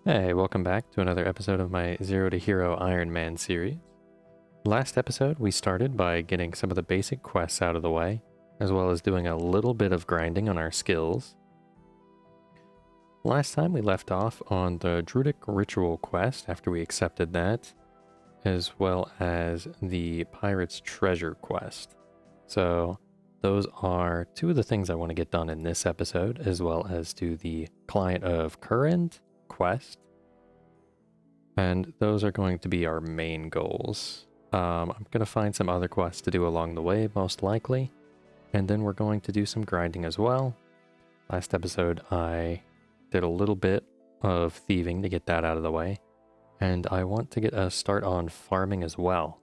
Hey, welcome back to another episode of my Zero to Hero Ironman series. Last episode, we started by getting some of the basic quests out of the way, as well as doing a little bit of grinding on our skills. Last time, we left off on the Druidic Ritual quest after we accepted that, as well as the Pirate's Treasure quest. So, those are two of the things I want to get done in this episode, as well as do the Client of Current quest. And those are going to be our main goals. I'm going to find some other quests to do along the way, most likely. And then we're going to do some grinding as well. Last episode, I did a little bit of thieving to get that out of the way. And I want to get a start on farming as well.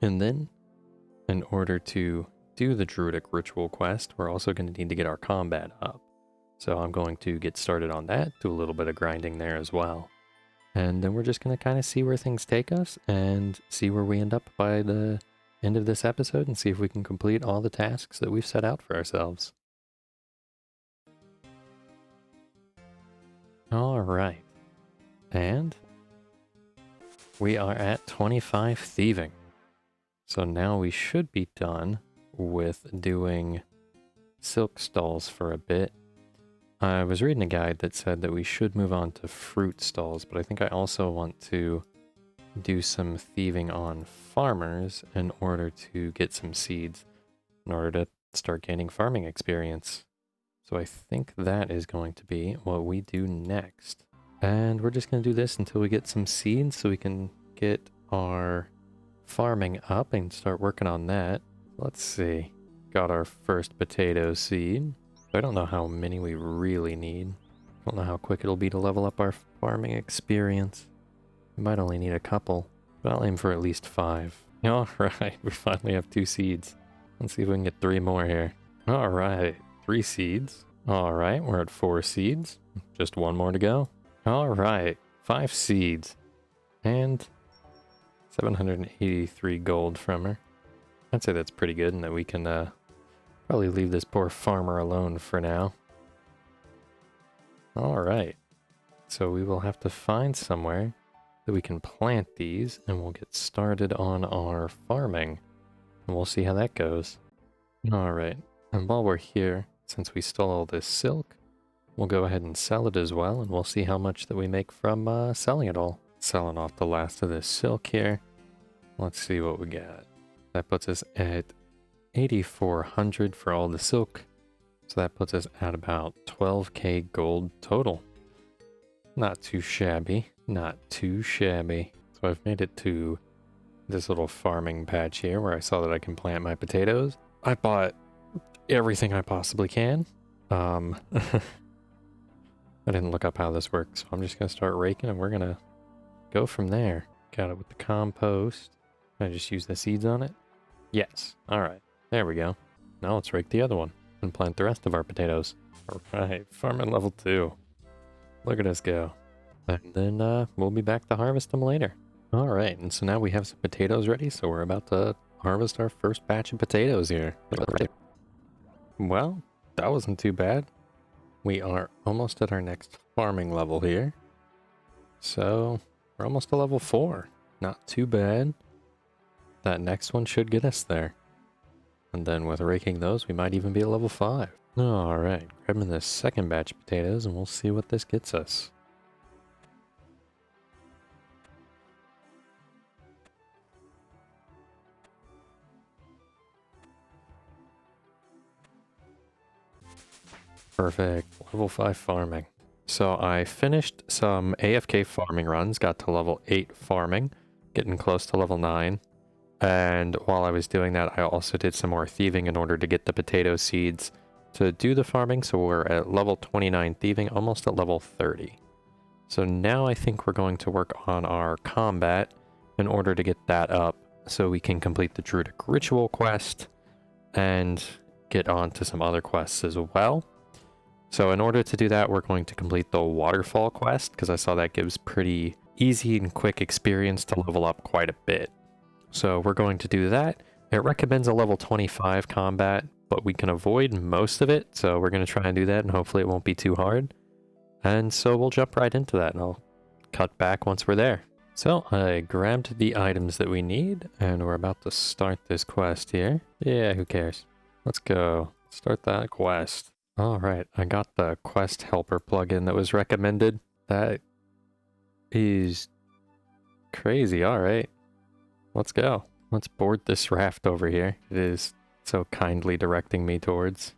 And then, in order to do the Druidic Ritual quest, we're also going to need to get our combat up. So I'm going to get started on that, do a little bit of grinding there as well. And then we're just going to kind of see where things take us and see where we end up by the end of this episode and see if we can complete all the tasks that we've set out for ourselves. All right. And we are at 25 thieving. So now we should be done with doing silk stalls for a bit. I was reading a guide that said that we should move on to fruit stalls, but I think I also want to do some thieving on farmers in order to get some seeds, in order to start gaining farming experience. So I think that is going to be what we do next. And we're just going to do this until we get some seeds so we can get our farming up and start working on that. Let's see. Got our first potato seed. I don't know how many we really need. I don't know how quick it'll be to level up our farming experience. We might only need a couple, but I'll aim for at least 5. Alright, we finally have 2 seeds. Let's see if we can get 3 more here. Alright, 3 seeds. Alright, we're at 4 seeds. Just 1 more to go. Alright, 5 seeds. And 783 gold from her. I'd say that's pretty good and that we can probably leave this poor farmer alone for now. Alright. So we will have to find somewhere that we can plant these, and we'll get started on our farming. And we'll see how that goes. Alright. And while we're here, since we stole all this silk, we'll go ahead and sell it as well, and we'll see how much that we make from selling it all. Selling off the last of this silk here. Let's see what we got. That puts us at 8,400 for all the silk, so that puts us at about 12k gold total. Not too shabby, not too shabby. So I've made it to this little farming patch here where I saw that I can plant my potatoes. I bought everything I possibly can. I didn't look up how this works, so I'm just gonna start raking and we're gonna go from there. Got it with the compost. Can I just use the seeds on it? Yes. Alright. There we go. Now let's rake the other one and plant the rest of our potatoes. Alright, farming level 2. Look at us go. And then we'll be back to harvest them later. Alright, and so now we have some potatoes ready, so we're about to harvest our first batch of potatoes here. Well, that wasn't too bad. We are almost at our next farming level here. So, we're almost to level 4. Not too bad. That next one should get us there. And then with raking those, we might even be at level 5. Alright, grabbing this second batch of potatoes and we'll see what this gets us. Perfect, level 5 farming. So I finished some AFK farming runs, got to level 8 farming, getting close to level 9. And while I was doing that, I also did some more thieving in order to get the potato seeds to do the farming. So we're at level 29 thieving, almost at level 30. So now I think we're going to work on our combat in order to get that up so we can complete the Druidic Ritual quest and get on to some other quests as well. So in order to do that, we're going to complete the Waterfall quest because I saw that gives pretty easy and quick experience to level up quite a bit. So we're going to do that. It recommends a level 25 combat, but we can avoid most of it. So we're going to try and do that, and hopefully it won't be too hard. And so we'll jump right into that, and I'll cut back once we're there. So I grabbed the items that we need, and we're about to start this quest here. Yeah, who cares? Let's go. Start that quest. Alright, I got the quest helper plugin that was recommended. That is crazy. Alright, let's go. Let's board this raft over here. It is so kindly directing me towards.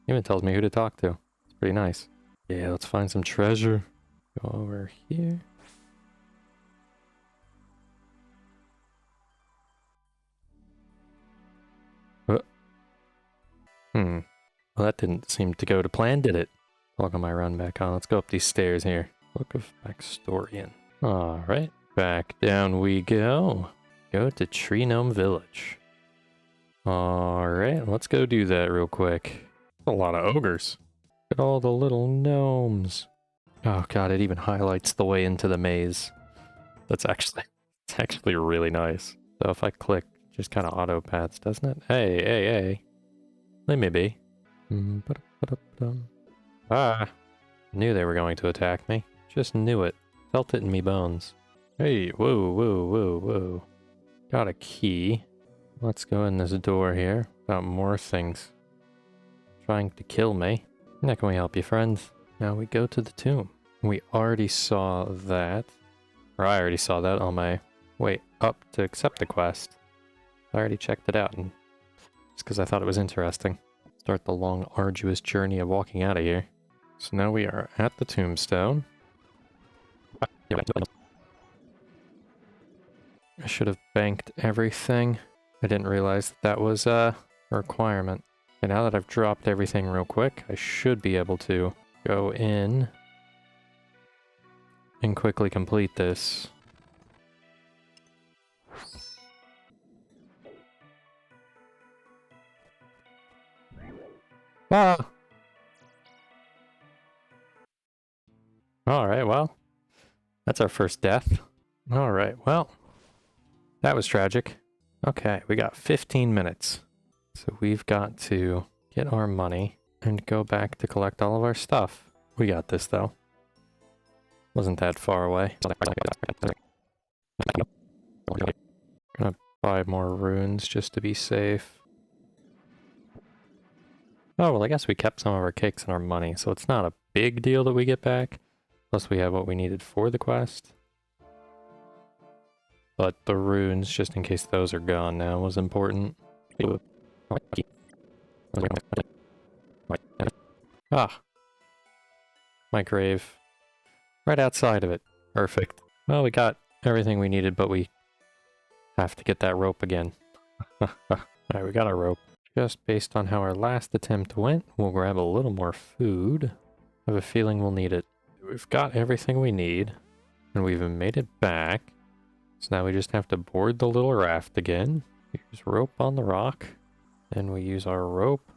Even tells me who to talk to. It's pretty nice. Yeah, let's find some treasure. Go over here. Well, that didn't seem to go to plan, did it? Welcome my run back on. Let's go up these stairs here. Book of Backstorian. Alright, back down we go. Go to Tree Gnome Village. Alright, let's go do that real quick. A lot of ogres. Look at all the little gnomes. Oh god, it even highlights the way into the maze. It's actually really nice. So if I click, just kind of auto paths, doesn't it? Hey. Let me be. Ah, knew they were going to attack me. Just knew it. Felt it in me bones. Hey, whoa. Got a key. Let's go in this door here. Got more things trying to kill me. How can we help you, friends? Now we go to the tomb. We already saw that. Or I already saw that on my way up to accept the quest. I already checked it out, and just because I thought it was interesting. Start the long, arduous journey of walking out of here. So now we are at the tombstone. I should have banked everything. I didn't realize that was a requirement. And now that I've dropped everything real quick, I should be able to go in and quickly complete this. Ah! Alright, well, that's our first death. Alright, well, that was tragic. Okay, we got 15 minutes. So we've got to get our money and go back to collect all of our stuff. We got this, though. Wasn't that far away. Gonna buy more runes just to be safe. Oh, well, I guess we kept some of our cakes and our money, so it's not a big deal that we get back. Plus we have what we needed for the quest. But the runes, just in case those are gone now, was important. Ah! My grave. Right outside of it. Perfect. Well, we got everything we needed, but we have to get that rope again. Alright, we got our rope. Just based on how our last attempt went, we'll grab a little more food. I have a feeling we'll need it. We've got everything we need, and we've made it back. So now we just have to board the little raft again. Use rope on the rock. Then we use our rope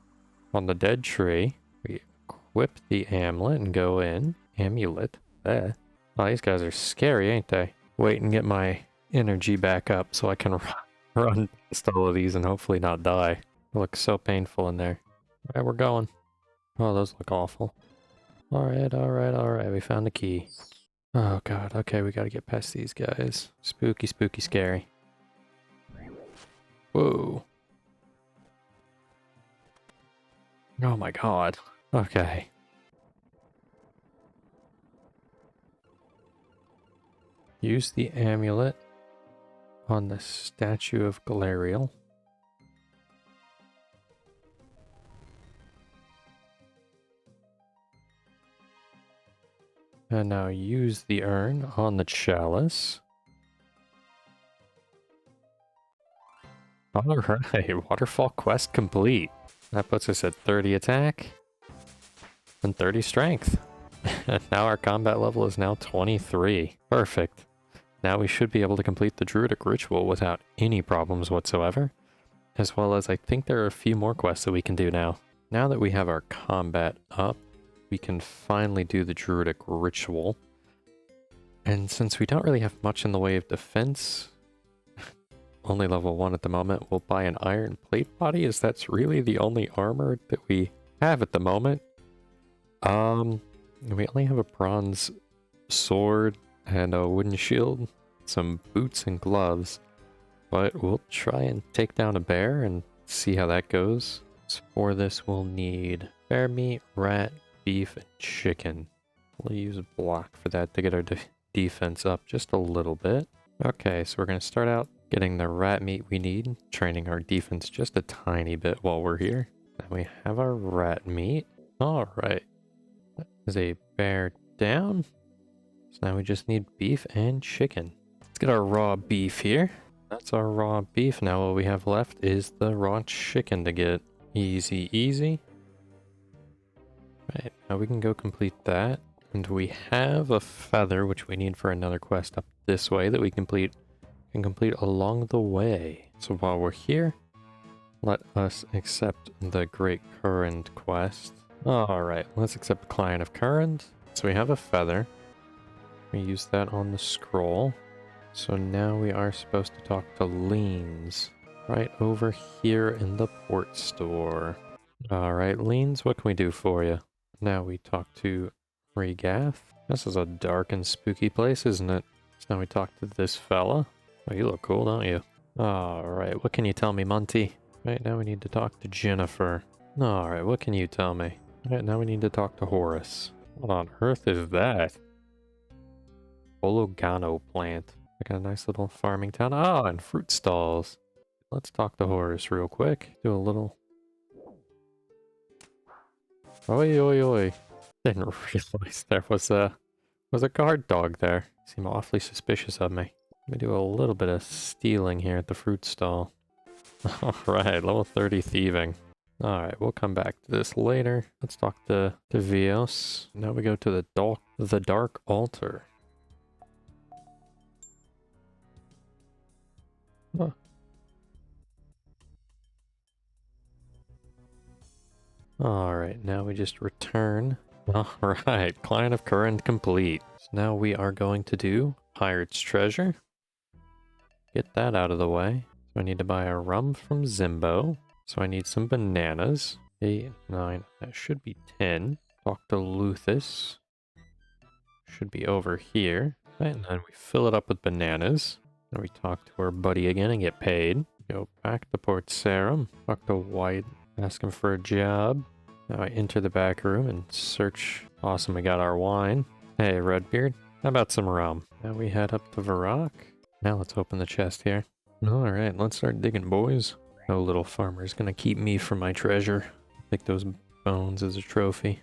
on the dead tree. We equip the amulet and go in. Amulet? Oh, these guys are scary, ain't they? Wait and get my energy back up so I can run past all of these and hopefully not die. It looks so painful in there. Alright, we're going. Oh, those look awful. Alright. We found the key. Oh god, okay, we gotta get past these guys. Spooky, scary. Whoa. Oh my god. Okay. Use the amulet on the statue of Galariel. And now use the urn on the chalice. Alright, waterfall quest complete. That puts us at 30 attack and 30 strength. And now our combat level is now 23. Perfect. Now we should be able to complete the druidic ritual without any problems whatsoever. As well as I think there are a few more quests that we can do now. Now that we have our combat up, we can finally do the druidic ritual. And since we don't really have much in the way of defense, only level 1 at the moment, we'll buy an iron plate body, as that's really the only armor that we have at the moment. We only have a bronze sword and a wooden shield, some boots and gloves, but we'll try and take down a bear and see how that goes. So for this, we'll need bear meat, rat, beef, and chicken. We'll use a block for that to get our defense up just a little bit. Okay, so we're going to start out getting the rat meat we need, training our defense just a tiny bit while we're here. Then we have our rat meat. All right. That is a bear down. So now we just need beef and chicken. Let's get our raw beef here. That's our raw beef. Now all we have left is the raw chicken to get. Easy, easy. Right, now we can go complete that. And we have a feather, which we need for another quest up this way that we can complete along the way. So while we're here, let us accept the Great Current quest. Alright, let's accept Client of Current. So we have a feather. We use that on the scroll. So now we are supposed to talk to Leans right over here in the port store. Alright, Leans, what can we do for you? Now we talk to Regath. This is a dark and spooky place, isn't it? So now we talk to this fella. Oh, you look cool, don't you? Alright, what can you tell me, Monty? Right, now we need to talk to Jennifer. Alright, what can you tell me? Alright, now we need to talk to Horace. What on earth is that? Oregano plant. Like a nice little farming town. Ah, and fruit stalls. Let's talk to Horace real quick. Do a little... Oi, oi, oi. Didn't realize there was a guard dog there. Seemed awfully suspicious of me. Let me do a little bit of stealing here at the fruit stall. Alright, level 30 thieving. Alright, we'll come back to this later. Let's talk to Vios. Now we go to the Dark Altar. Huh. Alright, now we just return. Alright, Client of Current complete. So now we are going to do Pirate's Treasure. Get that out of the way. So I need to buy a rum from Zimbo. So I need some bananas. 8, 9, that should be 10. Talk to Luthus. Should be over here. Right, and then we fill it up with bananas. Then we talk to our buddy again and get paid. Go back to Port Sarum. Talk to White. Ask him for a job. Now I enter the back room and search. Awesome, we got our wine. Hey, Redbeard, how about some rum? Now we head up to Varrock. Now let's open the chest here. Alright, let's start digging, boys. No little farmer's gonna keep me from my treasure. Take those bones as a trophy.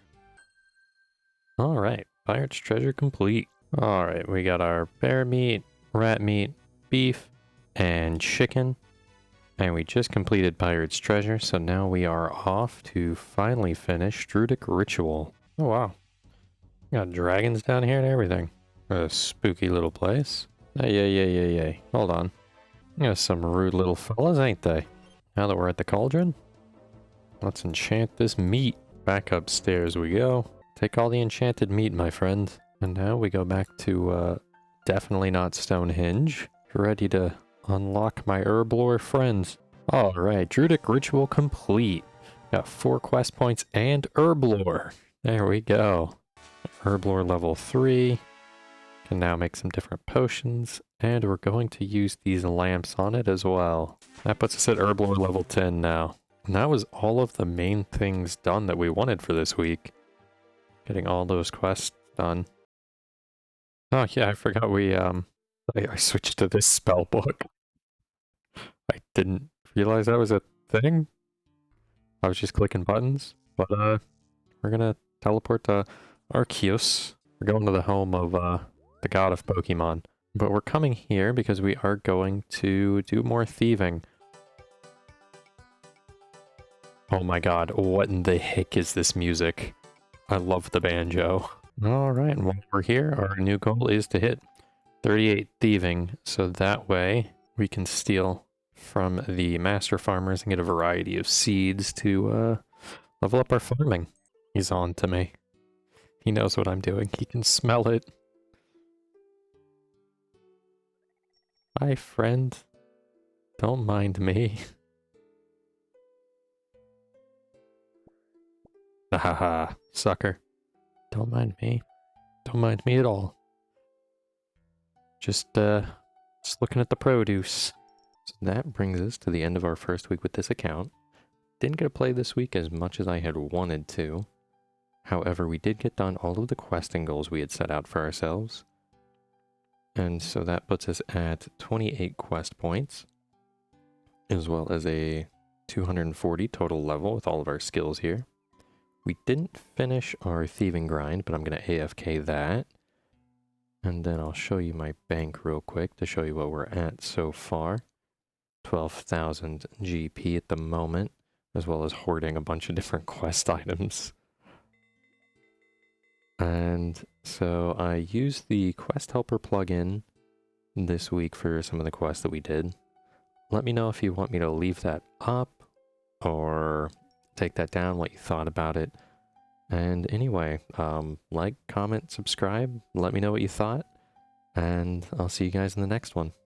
Alright, Pirate's Treasure complete. Alright, we got our bear meat, rat meat, beef, and chicken. And we just completed Pirate's Treasure, so now we are off to finally finish Druidic Ritual. Oh wow. Got dragons down here and everything. What a spooky little place. Hey. Hold on. Yeah, some rude little fellas, ain't they? Now that we're at the cauldron, let's enchant this meat. Back upstairs we go. Take all the enchanted meat, my friend. And now we go back to, definitely not Stonehenge. Ready to unlock my herblore friends. Alright, Druidic Ritual complete. Got 4 quest points and herblore. There we go. Herblore level 3. Can now make some different potions. And we're going to use these lamps on it as well. That puts us at herblore level 10 now. And that was all of the main things done that we wanted for this week. Getting all those quests done. Oh yeah, I forgot we, I switched to this spell book. I didn't realize that was a thing. I was just clicking buttons. But, we're gonna teleport to Arceus. We're going to the home of, the god of Pokemon. But we're coming here because we are going to do more thieving. Oh my god, what in the heck is this music? I love the banjo. Alright, and while we're here, our new goal is to hit 38 thieving, so that way we can steal from the master farmers and get a variety of seeds to level up our farming. He's on to me. He knows what I'm doing. He can smell it. Hi, friend. Don't mind me. Haha, sucker. Don't mind me. Don't mind me at all. Just looking at the produce. So that brings us to the end of our first week with this account. Didn't get to play this week as much as I had wanted to. However, we did get done all of the questing goals we had set out for ourselves. And so that puts us at 28 quest points, as well as a 240 total level with all of our skills here. We didn't finish our thieving grind, but I'm going to AFK that. And then I'll show you my bank real quick to show you what we're at so far. 12,000 GP at the moment, as well as hoarding a bunch of different quest items. And so I used the Quest Helper plugin this week for some of the quests that we did. Let me know if you want me to leave that up or take that down, what you thought about it. And anyway, like, comment, subscribe, let me know what you thought, and I'll see you guys in the next one.